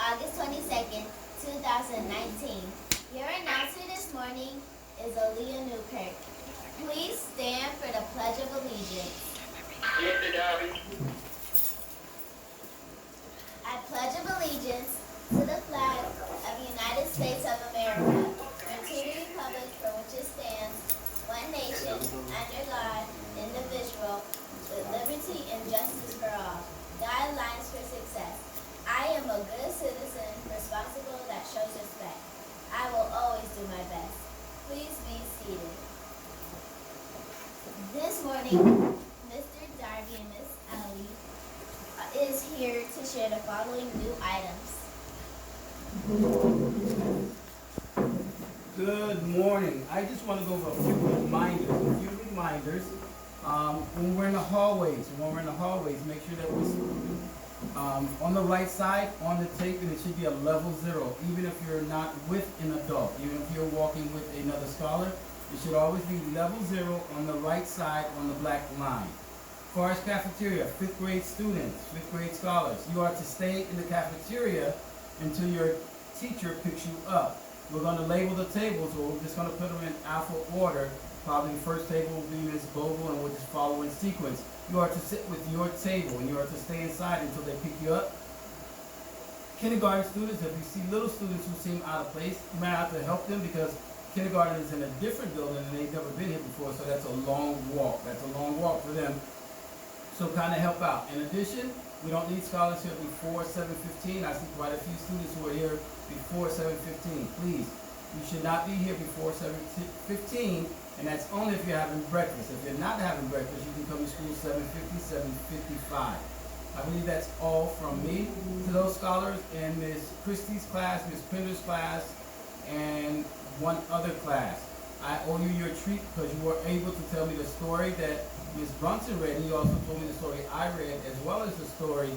August 22nd, 2019. Your announcer this morning is Aaliyah Newkirk. Please stand for the Pledge of Allegiance. Mr. Darby. I pledge of allegiance to the flag of the United States of America and to the republic for which it stands, one nation, under God, indivisible, with liberty and justice for all. Guidelines for success. I am a good citizen, responsible, that shows respect. I will always do my best. Please be seated. This morning, Mr. Darby and Miss Ellie is here to share the following new items. Good morning. I just want to go over a few reminders. When we're in the hallways, make sure that we're on the right side on the tape, and it should be a level 0. Even if you're not with an adult, even if you're walking with another scholar, it should always be level 0 on the right side on the black line. As far as cafeteria, 5th grade students, 5th grade scholars, you are to stay in the cafeteria until your teacher picks you up. We're going to label the tables, or we're just going to put them in alpha order. Probably the first table will be Ms. Bogle, and we'll just follow in sequence. You are to sit with your table, and you are to stay inside until they pick you up. Kindergarten students, if you see little students who seem out of place, you might have to help them because kindergarten is in a different building and they've never been here before, so that's a long walk. That's a long walk for them. So kind of help out. In addition, we don't need scholars here before 7:15. I see quite a few students who are here before 7:15. Please, you should not be here before 7:15, and that's only if you're having breakfast. If you're not having breakfast, you can come to school 7:50, 7:55. I believe that's all from me to those scholars in Ms. Christie's class, Ms. Pender's class, and one other class. I owe you your treat because you were able to tell me the story that Ms. Brunson read, and you also told me the story I read, as well as the story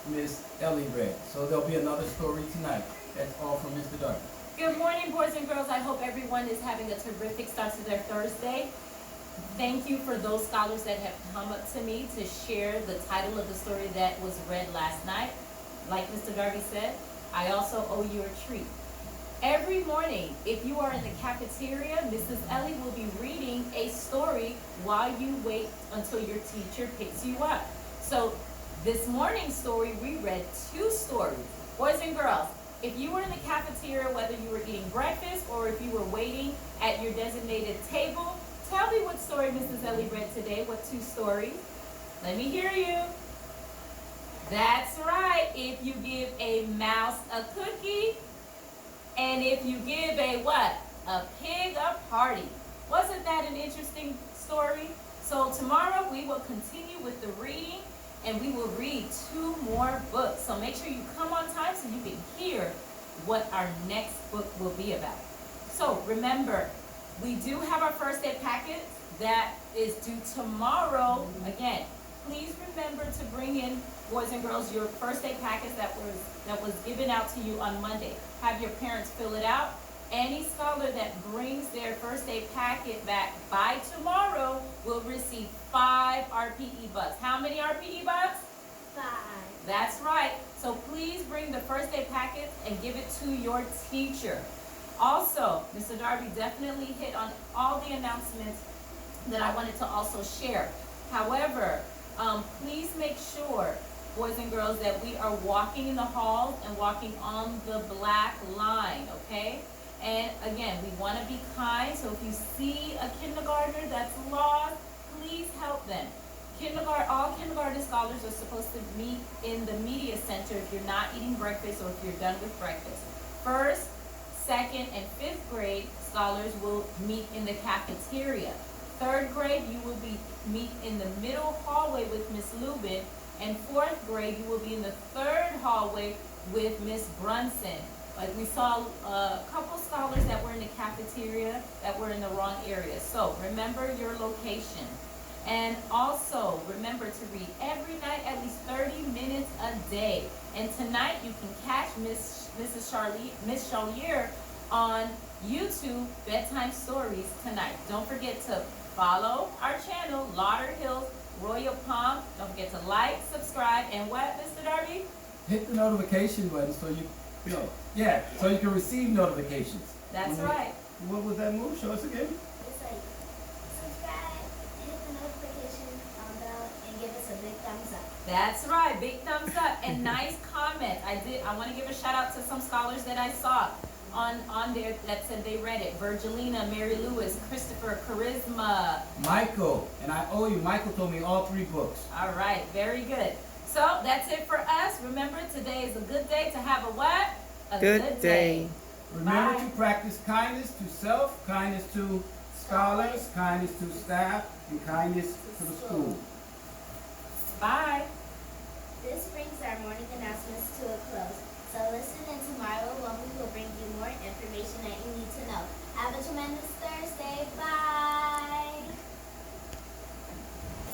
Ms. Ellie read. So there'll be another story tonight. That's all from Mr. Darby. Good morning, boys and girls. I hope everyone is having a terrific start to their Thursday. Thank you for those scholars that have come up to me to share the title of the story that was read last night. Like Mr. Darby said, I also owe you a treat. Every morning, if you are in the cafeteria, Mrs. Ellie will be reading a story while you wait until your teacher picks you up. So this morning's story, we read 2 stories. Boys and girls, if you were in the cafeteria, whether you were eating breakfast or if you were waiting at your designated table, tell me what story Mrs. Ellie read today. What 2 stories? Let me hear you. That's right. If you give a mouse a cookie, and if you give a what? A pig a party. Wasn't that an interesting story? So tomorrow we will continue with the reading, and we will read 2 more books. So make sure you come on time so you can hear what our next book will be about. So remember, we do have our first aid packet that is due tomorrow. Again, please remember to bring in, boys and girls, your first aid packets that was given out to you on Monday. Have your parents fill it out. Any scholar that brings their first aid packet back by tomorrow will receive 5 RPE bucks. How many RPE bucks? 5. That's right. So please bring the first aid packet and give it to your teacher. Also, Mr. Darby definitely hit on all the announcements that I wanted to also share. However, please make sure, boys and girls, that we are walking in the halls and walking on the black line, okay? And again, we want to be kind, so if you see a kindergartner that's lost, please help them. All kindergarten scholars are supposed to meet in the media center if you're not eating breakfast or if you're done with breakfast. 1st, 2nd, and 5th grade scholars will meet in the cafeteria. 3rd grade, you will meet in the middle hallway with Miss Lubin, and 4th grade, you will be in the 3rd hallway with Miss Brunson. Like we saw a couple scholars that were in the cafeteria that were in the wrong area. So remember your location. And also remember to read every night at least 30 minutes a day. And tonight you can catch Miss Charlier on YouTube Bedtime Stories tonight. Don't forget to follow our channel, Lauderhill Royal Palm. Don't forget to like, subscribe, and what, Mr. Darby? Hit the notification button so you No. Yeah, so you can receive notifications. That's Mhm. right. What was that move? Show us again. It's like subscribe, hit the notification bell, and give us a big thumbs up. That's right. Big thumbs up and nice comment. I want to give a shout out to some scholars that I saw on there that said they read it. Virgilina, Mary Lewis, Christopher, Charisma. Michael, and I owe you. Michael told me all 3 books. All right, very good. So that's it for us. Remember, today is a good day to have a what? A Good day. Remember Bye. to practice kindness to self, kindness to scholars, kindness to staff, and kindness to the school.